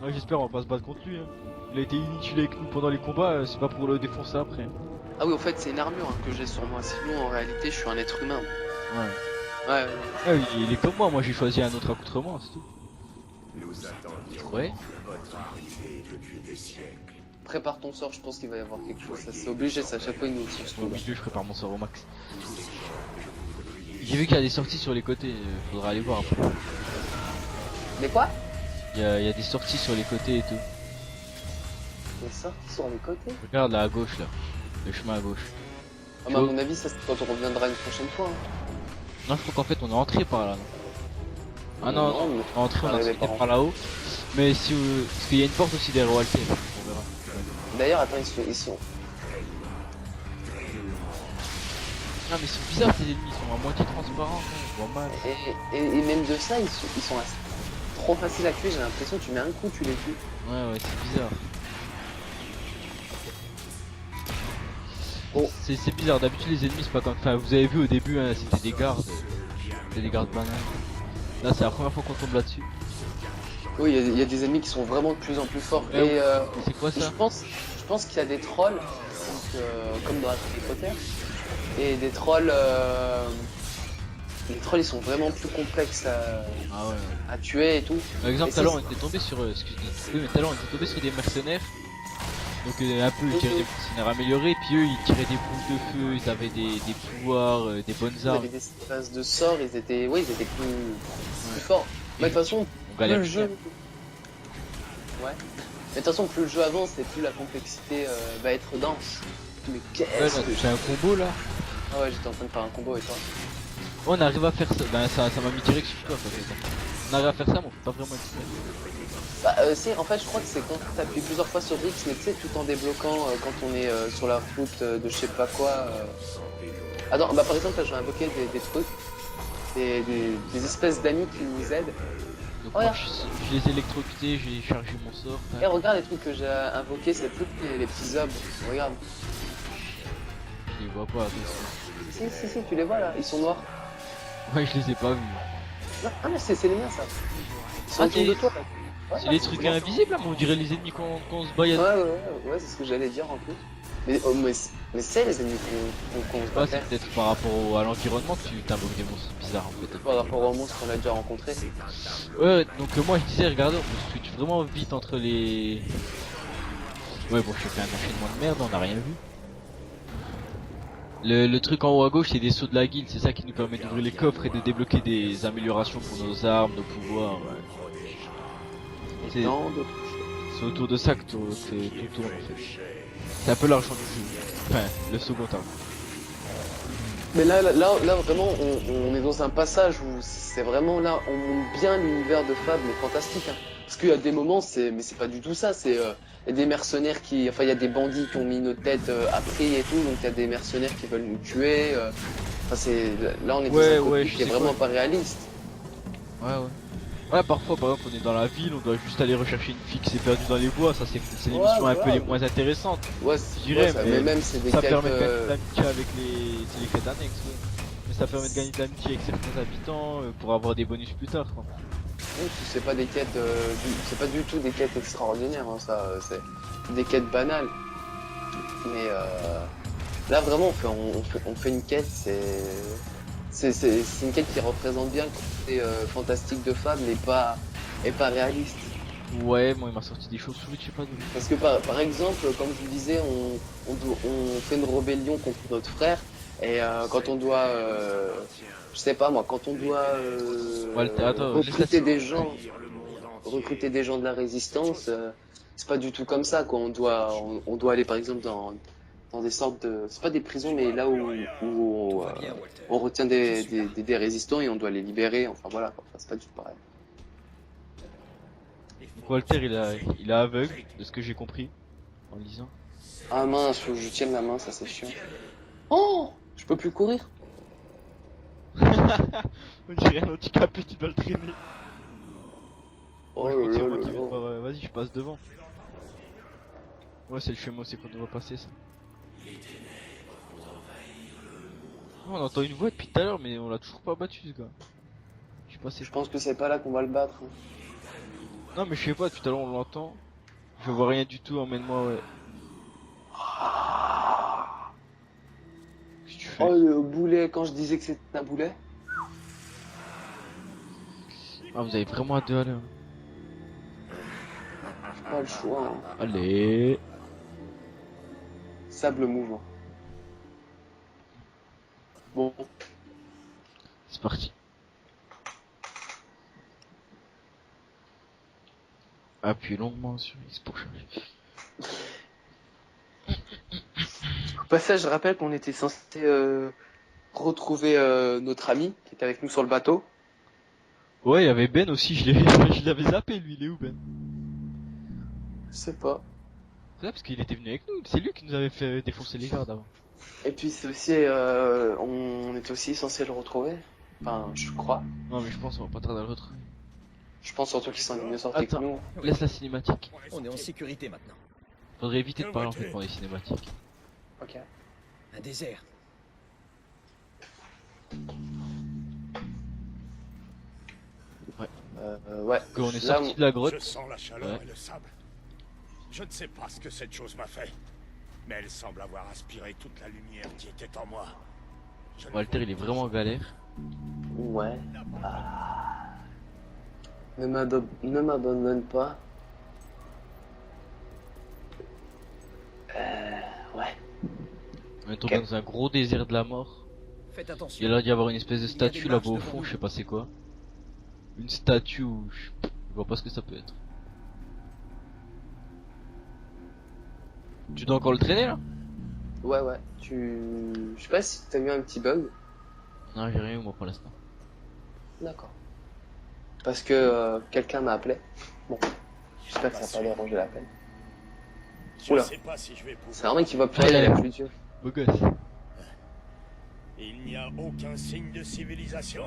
Ouais, j'espère on va pas se battre contre lui. Hein. Il a été inutile avec nous pendant les combats, c'est pas pour le défoncer après. Ah oui, en fait, c'est une armure hein, que j'ai sur moi. Sinon, en réalité, je suis un être humain. Ouais. Ouais. Ouais, il est comme moi j'ai choisi un autre accoutrement, c'est tout. Nous attendions Ouais. votre arrivée depuis des siècles. Prépare ton sort, je pense qu'il va y avoir quelque chose. Ça, c'est obligé, ça, à chaque fois, il nous tire Au milieu, je prépare mon sort au max. J'ai vu qu'il y a des sorties sur les côtés, faudra aller voir après. Mais quoi? Il y a des sorties sur les côtés et tout. Des sorties sur les côtés? Regarde là à gauche là, le chemin à gauche. Ah, mais à mon avis, ça, c'est quand on reviendra une prochaine fois. Hein. Non, je crois qu'en fait on est entré par là. Non ah non, Non, mais- on est entré, on a arrivé sauté par par là-haut. Mais si parce qu'il y a une porte aussi derrière Walter, on verra. D'ailleurs, attends, ils sont. Ah mais c'est bizarre ces ennemis, ils sont à moitié transparents, on voit mal. Et même de ça, ils sont trop faciles à tuer. J'ai l'impression que tu mets un coup, tu les tues. Ouais, c'est bizarre. Oh. C'est bizarre, d'habitude les ennemis c'est pas comme... Enfin vous avez vu au début, hein, c'était des gardes. C'était des gardes bananes. Là c'est la première fois qu'on tombe là-dessus. Oui, il y a des ennemis qui sont vraiment de plus en plus forts. Ouais, Et c'est quoi ça? je pense qu'il y a des trolls, donc, comme dans Harry Potter. Et des trolls... Les trolls, ils sont vraiment plus complexes Ah ouais. à tuer et tout. Par exemple, Et tout à l'heure c'est- on était tombé sur... excusez-moi, mais tout à l'heure on était tombé sur des mercenaires. Donc un peu ils tiraient des mercenaires améliorés, puis eux ils tiraient des boules de feu, ils avaient des pouvoirs, des bonnes Ils armes. avaient des phases de sorts, ils étaient plus forts. Mais de toute façon, On galère plus le jeu, Ouais. Mais de toute façon, plus le jeu avance et plus la complexité va être dense. Mais Ouais, qu'est-ce là, que... j'ai un combo là. Ah ouais, j'étais en train de faire un combo et toi. On arrive à faire ça. Ben ça m'a mis direct sur toi. On arrive à faire ça, mais on fait pas vraiment exprès. Bah si, en fait je crois que c'est quand tu appuies plusieurs fois sur X, mais tu sais, tout en débloquant quand on est sur la route de je sais pas quoi. Attends, bah par exemple là je vais invoquer des trucs, des espèces d'amis qui nous aident. Donc Ouais. moi, je les ai électrocutés, j'ai chargé mon sort. Et regarde les trucs que j'ai invoqués, c'est trucs, les petits hommes, regarde. Je les vois pas, attention. Si, tu les vois là, ils sont noirs. Ouais, je les ai pas vus. Non, ah mais c'est les miens ça. Ils sont Ah, autour de toi là. Ouais, C'est les trucs bien. invisibles là, mais on dirait les ennemis qu'on se bat. Ouais, c'est ce que j'allais dire en plus. Mais c'est les ennemis qu'on se Ouais, battait. c'est peut-être par rapport à l'environnement que tu t'invoques des monstres bizarres en fait. Par rapport aux monstres qu'on a déjà rencontrés. Ouais, donc moi je disais, regardez, on peut switch vraiment vite entre les... Ouais, bon, je fais un enchaînement de merde, on a rien vu. Le truc en haut à gauche, c'est des sauts de la guilde, c'est ça qui nous permet d'ouvrir les coffres et de débloquer des améliorations pour nos armes, nos pouvoirs. Ouais. C'est Tant d'autres. c'est autour de ça que tout tourne en fait. C'est un peu l'argent du jeu. Enfin, le second arme. Mais là vraiment, on est dans un passage où c'est vraiment là, on monte bien l'univers de Fab, mais fantastique. Hein. Parce qu'il y a des moments, mais c'est pas du tout ça. C'est y a des mercenaires qui, enfin, il y a des bandits qui ont mis nos têtes à prix et tout, donc il y a des mercenaires qui veulent nous tuer. Enfin, c'est là, on est dans Ouais, un côté ouais, qui est je sais vraiment quoi. pas réaliste. Ouais. Ouais, parfois, par exemple, on est dans la ville, on doit juste aller rechercher une fille qui s'est perdue dans les bois, ça c'est les Ouais, missions un peu voilà. les moins intéressantes. Ouais, Je dirais, ça, mais même c'est des ça quêtes. permet de gagner de l'amitié avec c'est les quêtes annexes, ouais. Mais ça permet de gagner de l'amitié avec certains habitants pour avoir des bonus plus tard, quoi. Oui, c'est pas des quêtes, c'est pas du tout des quêtes extraordinaires, hein, ça, c'est des quêtes banales. Mais là vraiment, on fait une quête, c'est une quête qui représente bien le côté fantastique de Fab, mais pas réaliste. Ouais, moi il m'a sorti des choses sous je sais pas d'où. Parce que par exemple, comme je vous disais, on fait une rébellion contre notre frère, et quand on doit, je sais pas moi, quand on doit Walter, attends, recruter laisse-la- recruter des gens de la résistance, c'est pas du tout comme ça quoi. On doit aller par exemple dans des sortes de, c'est pas des prisons mais là où on retient des résistants et on doit les libérer. Enfin voilà, quoi. Enfin, c'est pas du tout pareil. Donc Walter il est aveugle, de ce que j'ai compris en lisant. Ah mince, faut que je tienne la main, ça c'est chiant. Oh, je peux plus courir. On dirait un handicapé, tu dois le traîner. Oh Je crois que c'est là moi là qui vais là. devoir, vas-y, je passe devant. Ouais, c'est le chemin, c'est qu'on doit passer ça. Oh, on entend une voix depuis tout à l'heure, mais on l'a toujours pas battu ce gars. Je sais pas, c'est Je pense que c'est pas là qu'on va le battre. Hein. Non, mais je sais pas, tout à l'heure on l'entend. Je vois rien du tout, emmène-moi, ouais. Qu'est-ce que tu fais? Oh le boulet, quand je disais que c'était un boulet. Ah, vous avez vraiment hâte de aller. Hein. J'ai pas le choix. Hein. Allez. Sable mouvant. Bon, C'est parti. Appuyez longuement sur X pour charger. au passage, je rappelle qu'on était censé retrouver notre ami qui était avec nous sur le bateau. Ouais, il y avait Ben aussi, je l'avais zappé lui, il est où Ben? Je sais pas. C'est ça parce qu'il était venu avec nous, c'est lui qui nous avait fait défoncer les gardes avant. Et puis c'est aussi, on était aussi censé le retrouver. Enfin, je crois. Non mais je pense qu'on va pas tarder à le retrouver. Je pense surtout qu'ils sont mieux sortis que Attends. nous. Laisse la cinématique. On est en sécurité maintenant. Faudrait éviter de parler en fait pendant les cinématiques. Ok. Un désert. Ouais. Quand on est Là, sorti de la grotte, Je sens la chaleur Ouais. et le sable. Je ne sais pas ce que cette chose m'a fait, mais elle semble avoir aspiré toute la lumière qui était en moi. Je ne Walter vois il est plus vraiment en ce- galère. Ouais. Ne m'abandonne pas. Ouais. On est tombé Ok. dans un gros désert de la mort. Faites Il y a attention. l'air d'y avoir une espèce de Il y a des statue là-bas au marches fond, devant je sais nous. pas c'est quoi. Une statue où je vois pas ce que ça peut être. Tu dois encore le traîner là? Ouais, ouais. Je sais pas si t'as eu un petit bug. Non, j'ai rien eu moi pour l'instant. D'accord. Parce que quelqu'un m'a appelé. Bon, j'espère que ça va pas déranger la peine. Je Oula. sais pas si je vais pouvoir. C'est un mec qui va plus Ouais, rien, il a ouais. plus d'yeux. Beau gosse. Il n'y a aucun signe de civilisation.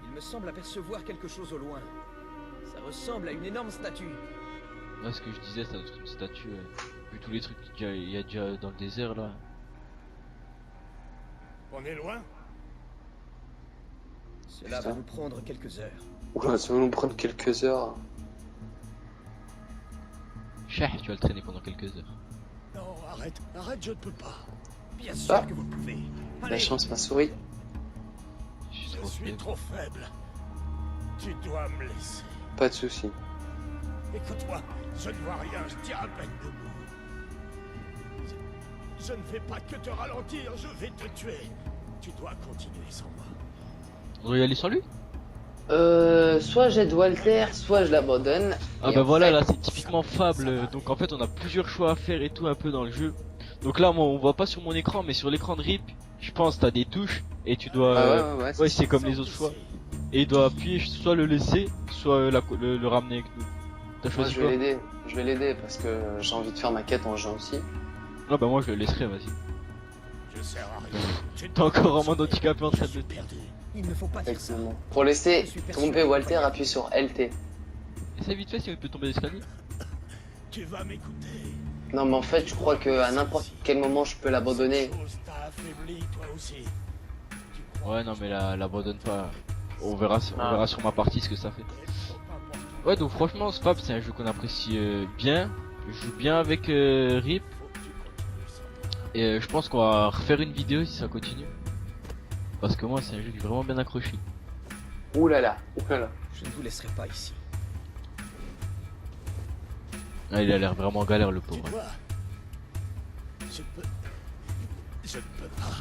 Il me semble apercevoir quelque chose au loin. Ça ressemble à une énorme statue. Là, ce que je disais, c'est une statue. Vu tous les trucs qu'il y a déjà dans le désert là. On est loin? Cela Putain. va nous prendre quelques heures. Oula, ça va nous prendre quelques heures. Chah, tu vas le traîner pendant quelques heures. Non, arrête, arrête, je ne peux pas. Bien sûr Ah. que vous le pouvez. La Allez, chance m'a souri. Je suis Je trop suis faible. trop faible. Tu dois me laisser. Pas de soucis. Écoute-moi, je ne vois rien, je tiens à peine debout. Je ne fais pas que te ralentir, je vais te tuer. Tu dois continuer sans moi. On doit y aller sans lui? Soit j'aide Walter, soit je l'abandonne. Ah Et bah en voilà, fait- là c'est typiquement Fable. Donc en fait, on a plusieurs choix à faire et tout un peu dans le jeu. Donc là, moi, on voit pas sur mon écran, mais sur l'écran de RIP, je pense t'as des touches et tu dois. Ah ouais, Ouais, c'est comme les autres choix. Et il doit appuyer, soit le laisser, soit le ramener avec nous. T'as Moi, choisi je quoi? vais l'aider. Je vais l'aider parce que j'ai envie de faire ma quête en jouant aussi. Ah bah moi je le laisserai, vas-y. Je sers à rien. Tu T'es encore en mode handicapé en train Je suis de... perdu. il ne faut pas dire ça. Effectivement. Pour laisser Je suis persuadé tomber que Walter, Walter- appuie sur LT. Essaye vite fait si on peut tomber l'escalier. Tu vas m'écouter. Non, mais en fait, je crois que à n'importe quel moment, je peux l'abandonner. Cette chose t'a affaibli, toi aussi. Tu crois Ouais non mais là, l'abandonne pas. On verra, on Ah. verra sur ma partie ce que ça fait. que c'est trop important. Ouais donc franchement Fable c'est un jeu qu'on apprécie bien. Je joue bien avec RIP. Faut que tu continues sans moi. Et je pense qu'on va refaire une vidéo si ça continue. Parce que moi c'est un jeu qui est vraiment bien accroché. Ouh là là, ouh là là. Je ne vous laisserai pas ici. Ah, il a l'air vraiment galère le Tu pauvre. vois, je ne peux pas.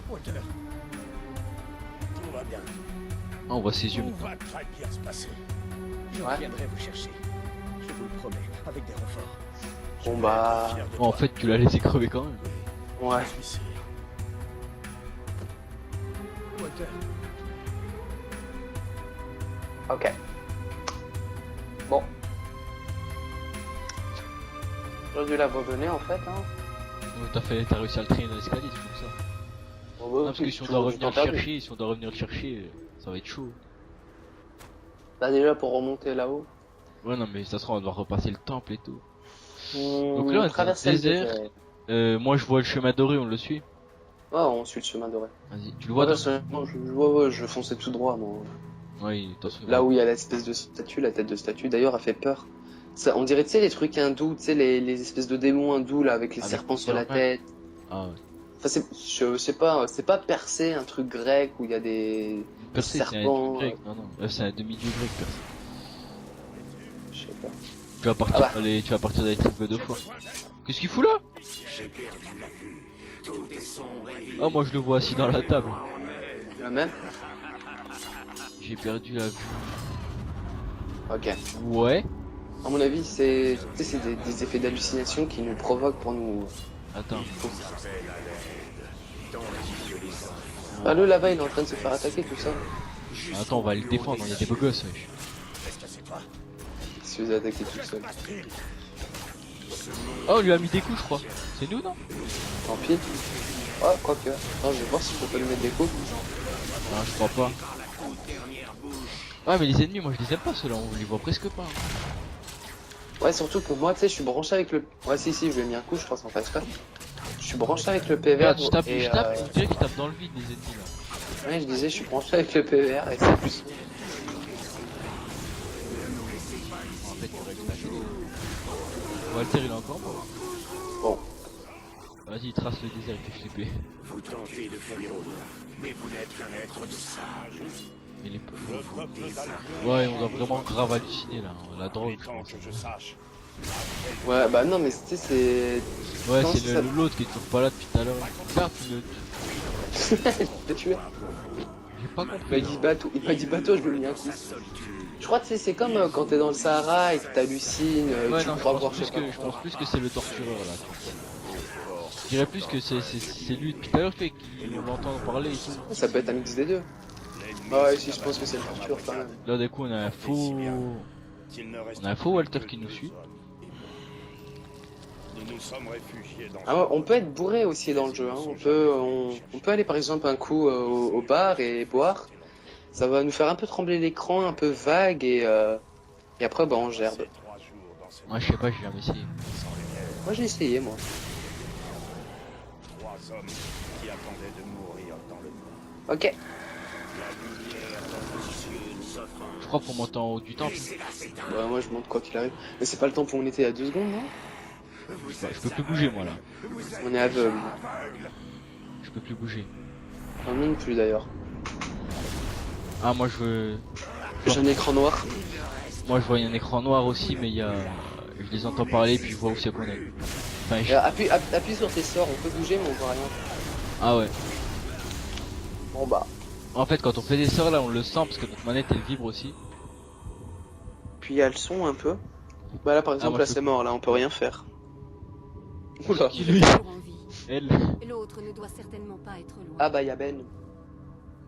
Walter, tout va bien. Ah, on voit ses yeux Tout maintenant. va très bien se passer. Je Ouais. viendrai vous chercher. Je vous le promets, avec des renforts. Je Bon, vais bah, être fier de Oh, en toi. fait tu l'as laissé crever quand même. Ouais. Je suis sûr. Walter, Ok. Bon. J'aurais dû l'abandonner en fait. Hein. Donc, t'as réussi à le traîner dans l'escalier, c'est pour ça. Bon, Non, parce que si on doit revenir le perdu. chercher, si on doit revenir le chercher, ça va être chaud. Bah déjà pour remonter là-haut. Ouais non mais ça sera on doit repasser le temple et tout. Donc là, on est traverser dans le désert. Moi je vois le chemin doré, on le suit. Ouais, on suit le chemin doré. Vas-y, tu le vois Ouais, toi? personnellement, je fonçais tout droit moi. Ouais, attention. Là où il y a l'espèce de statue, la tête de statue, d'ailleurs, elle fait peur. Ça, on dirait, tu sais, les trucs hindous, tu sais, les espèces de démons hindous, là, avec les Avec serpents sur la serpents. tête. Ah ouais. Enfin, je sais pas, c'est pas percé, un truc grec où il y a des Percé, c'est un serpents. dieu grec. Non, non, c'est un demi-dieu grec, Percé. Je sais pas. Tu vas partir, Ah bah. allez, tu vas partir d'aller triple deux fois. Qu'est-ce qu'il fout là? Oh, moi je le vois assis dans la table. La même? J'ai perdu la vue. Ok. Ouais. À mon avis, c'est, tu sais, c'est des effets d'hallucination qui nous provoquent pour nous. Attends. Ah, le là-bas, il est en train de se faire attaquer, tout ça. Attends, on va le défendre, il y a des beaux gosses, wesh. Est-ce que c'est toi? Il se faisait attaquer tout seul. Astrid, Oh, on lui a mis des coups, je crois. C'est nous, non? Tant pis. Ouais, quoique. Attends, je vais voir si je peux pas lui mettre des coups. Non, je crois pas. Ouais, mais les ennemis, moi je les aime pas, ceux-là, on les voit presque pas. Ouais, surtout que moi, tu sais, je suis branché avec le. Ouais, si, je lui ai mis un coup, je crois, sans faire exprès. Je suis branché avec le PVR. Regarde, je tape, et, je tape, on dirait qu'ils tapent dans le vide, les ennemis, là. Ouais, je disais, je suis branché avec le PVR et c'est plus. En fait, tu règles ta chose. Walter, il est encore mort. Bon. Vas-y, trace le désert avec tes FTP. Vous tentez de fuir, mais vous n'êtes qu'un être de sage. Il est peu. le peuple d'Albion. Ouais, on doit vraiment grave halluciner, là. La drogue, je Tant pense. que je sache. Ouais, bah non, mais tu sais, c'est. Ouais, Non, c'est ça- l'autre qui est toujours pas là depuis tout à l'heure. Regarde, Je l'ai tué. j'ai pas compris. Il m'a dit bateau, je lui ai mis un coup. Je crois que c'est comme quand t'es dans le Sahara et que t'hallucines, Ouais, tu non, crois voir, je sais pas. je pense plus que c'est le tortureur là. Je dirais plus que c'est lui. Tout à l'heure, fait qu'on l'entend parler et tout. Ça peut être un mix des deux. Ah ouais, si, je pense que c'est le torture quand même. Là, d'un coup, on a un faux. On a un faux Walter qui nous suit. Nous nous sommes réfugiés dans Ah ouais, on peut être bourré aussi dans le jeu. Hein. On peut aller par exemple un coup au bar et boire. Ça va nous faire un peu trembler l'écran, un peu vague et après bah on gerbe. Moi, je sais pas, j'ai jamais essayé. Moi j'ai essayé moi. Trois hommes qui attendaient de mourir dans le noir. Ok. Je crois pour monter en haut du temple. Bah moi je monte quoi qu'il arrive. Mais c'est pas le temps où on était à 2 secondes, non? Bah, je peux plus bouger, moi là. On est aveugle. Je peux plus bouger. Non, non plus d'ailleurs. Ah, moi, je veux. J'ai un écran noir. Moi, je vois un écran noir aussi, mais il y a. Je les entends parler, puis je vois où c'est qu'on est. Enfin, Appuie sur tes sorts, on peut bouger mais on voit rien. Ah ouais. Bon bah. En fait, quand on fait des sorts là, on le sent parce que notre manette elle vibre aussi. Puis il y a le son un peu. Bah là par exemple moi, là je c'est peux- mort, là on peut rien faire. Oula. Qui lui Toujours en vie. Elle. L'autre ne doit certainement pas être loin. Ah bah il y a Ben.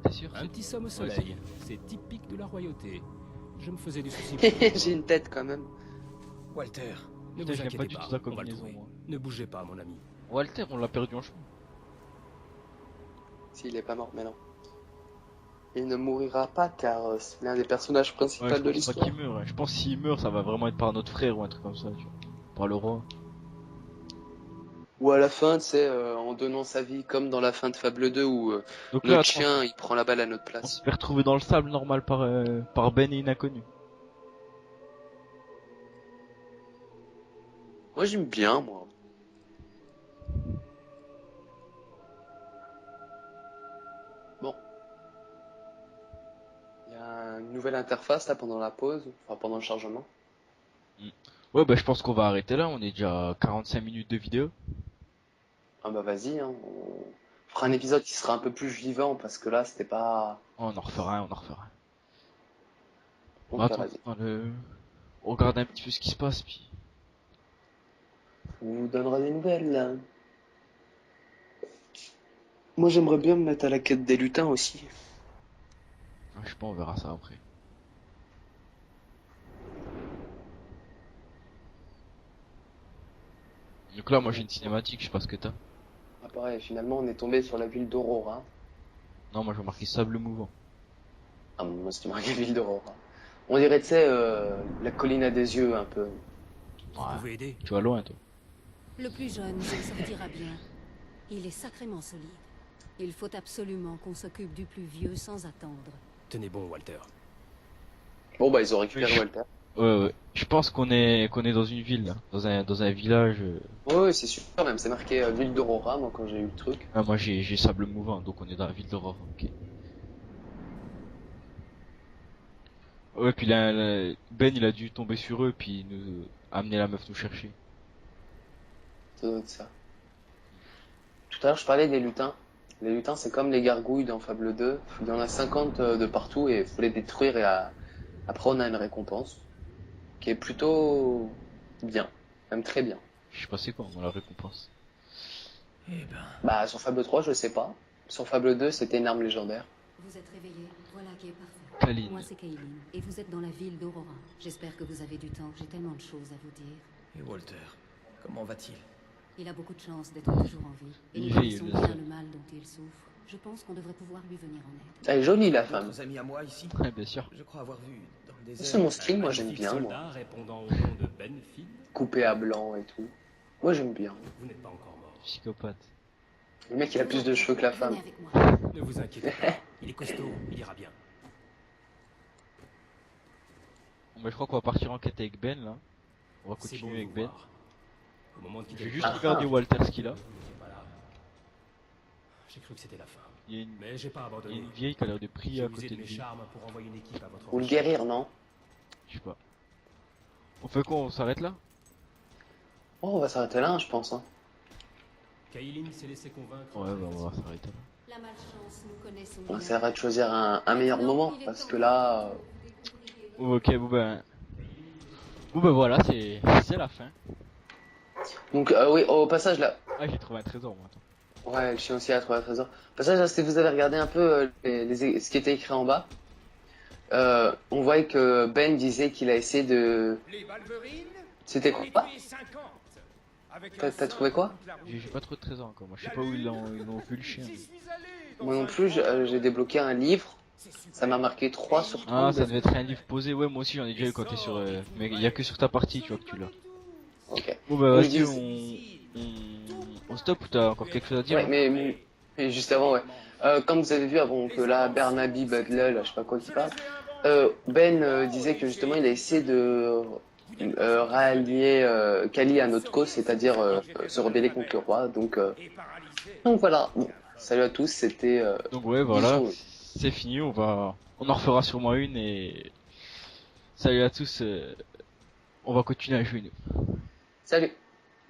T'es sûr? Un petit somme au c'est soleil, c'est typique de la royauté. Je me faisais du souci. J'ai une tête quand même. Walter, Ne Putain, vous j'aime pas inquiétez du pas, tout sa on va le combinaison, trouver. moi. Ne bougez pas, mon ami. Walter, on l'a perdu en chemin. S'il est pas mort, mais non. Il ne mourira pas car c'est l'un des personnages principaux Ouais, je de pense pas l'histoire. qu'il meurt. Hein. Je pense que s'il meurt, ça va vraiment être par notre frère ou un truc comme ça, tu vois. Par le roi. Ou à la fin, tu sais, en donnant sa vie comme dans la fin de Fable 2 où Donc là, notre attends, chien il prend la balle à notre on place. se fait retrouver dans le sable normal par Ben et une inconnue. Moi j'aime bien, moi. Bon. Il y a une nouvelle interface là pendant la pause, enfin pendant le chargement. Ouais, bah je pense qu'on va arrêter là. On est déjà à 45 minutes de vidéo. Ah bah vas-y, hein, on fera un épisode qui sera un peu plus vivant parce que là c'était pas... Oh, on en refera un, on en refera un. Donc, Bah, là, attends, vas-y. on regarde un petit peu ce qui se passe, puis... On vous donnera des nouvelles là. Moi j'aimerais bien me mettre à la quête des lutins aussi. Ouais, je sais pas, on verra ça après. Donc là, moi j'ai une cinématique, je sais pas ce que t'as. Ah pareil, finalement on est tombé sur la ville d'Aurora. Non, moi j'ai marqué sable mouvant. Ah moi c'était marqué ville d'Aurora. On dirait tu sais la colline à des yeux un peu. Vous pouvez aider. Tu vas loin, toi. Le plus jeune s'en sortira bien. Il est sacrément solide. Il faut absolument qu'on s'occupe du plus vieux sans attendre. Tenez bon, Walter. Bon bah ils ont récupéré Oui. Walter. Ouais. Je pense qu'on est dans une ville, là. Dans un village. Ouais c'est super même, c'est marqué ville d'Aurora moi quand j'ai eu le truc. Ah, moi j'ai sable mouvant, donc on est dans la ville d'Aurore. Ok. Ouais, puis là, Ben il a dû tomber sur eux, puis nous amener la meuf nous chercher. Ça doit être ça. Tout à l'heure je parlais des lutins. Les lutins c'est comme les gargouilles dans Fable 2. Il y en a 50 de partout et il faut les détruire et après on a une récompense. Qui est plutôt bien. Même très bien. Je sais pas c'est quoi, on a la récompense. eh ben, Bah sur Fable 3 je sais pas. Sur Fable 2 c'était une arme légendaire. Vous êtes réveillés, voilà qui est parfait. Kaline. Moi c'est Kaylin, et vous êtes dans la ville d'Aurora. J'espère que vous avez du temps, j'ai tellement de choses à vous dire. et Walter, comment va-t-il? Il a beaucoup de chance d'être toujours en vie. Et Il nous vit, connaissons le bien seul. le mal dont il souffre. Je pense qu'on devrait pouvoir lui venir en aide. Elle est jolie la femme. D'autres amis à moi ici? Ouais, bien sûr. Je crois avoir vu dans le désert. C'est mon style, moi j'aime Magnifique bien moi. soldat répondant au nom de Benfield. Coupé à blanc et tout. Moi j'aime bien. Vous n'êtes pas encore mort. Psychopathe. Le mec il a plus de cheveux que la femme. Venez avec moi. Ne vous inquiétez pas. Il est costaud, il ira bien. Bon, bah, je crois qu'on va partir en quête avec Ben là. On va C'est continuer bon de avec vous Ben. voir. Au moment de J'ai quitter juste le regardé Walter ce qu'il a. Voilà. J'ai cru que c'était la fin. Il y a une, Mais j'ai pas il y a abandonné. une vieille qui a l'air de prier J'ai à usé côté de de mes lui. charmes pour envoyer une équipe à votre Ou le recherche. guérir non? Je sais pas. On fait quoi? On s'arrête là? Oh on va s'arrêter là hein, je pense. Hein. Kaylin s'est laissé convaincre. Ouais, bah on va s'arrêter là. La malchance, nous connaissons On bien. essaiera de choisir un meilleur moment parce que là Ok, bon ben voilà, c'est la fin. Donc oui, au passage là, Ah, j'ai trouvé un trésor, moi. Attends. ouais, le chien aussi a trouvé un trésor. Au passage là, si vous avez regardé un peu ce qui était écrit en bas, on voit que Ben disait qu'il a essayé de... Les Valverines, C'était quoi? épée 50. Avec T'as la trouvé quoi? contre la roue. J'ai pas trop de trésors encore, moi. Je sais pas où ils l'ont vu le chien. J'y suis allé dans Moi non un plus, camp. j'ai débloqué un livre, C'est super. ça m'a marqué 3 sur 30. Ah, ça devait être un livre posé. Ouais, moi aussi j'en ai déjà eu quand t'es sur. Mais il y a que sur ta partie, tu vois, que tu l'as. Ok. Bon bah Oui, vas-y, dis- on stoppe ou t'as encore quelque chose à dire? Ouais, mais juste avant, ouais. Comme vous avez vu avant que là, Bernaby, Butler, là, je sais pas quoi qui parle, Ben disait que justement il a essayé de rallier Kali à notre cause, c'est-à-dire se rebeller contre le roi. Donc voilà. Bon, salut à tous, c'était. Donc ouais, voilà, Bisous. c'est fini. On en refera sûrement une et salut à tous. On va continuer à jouer nous. Salut.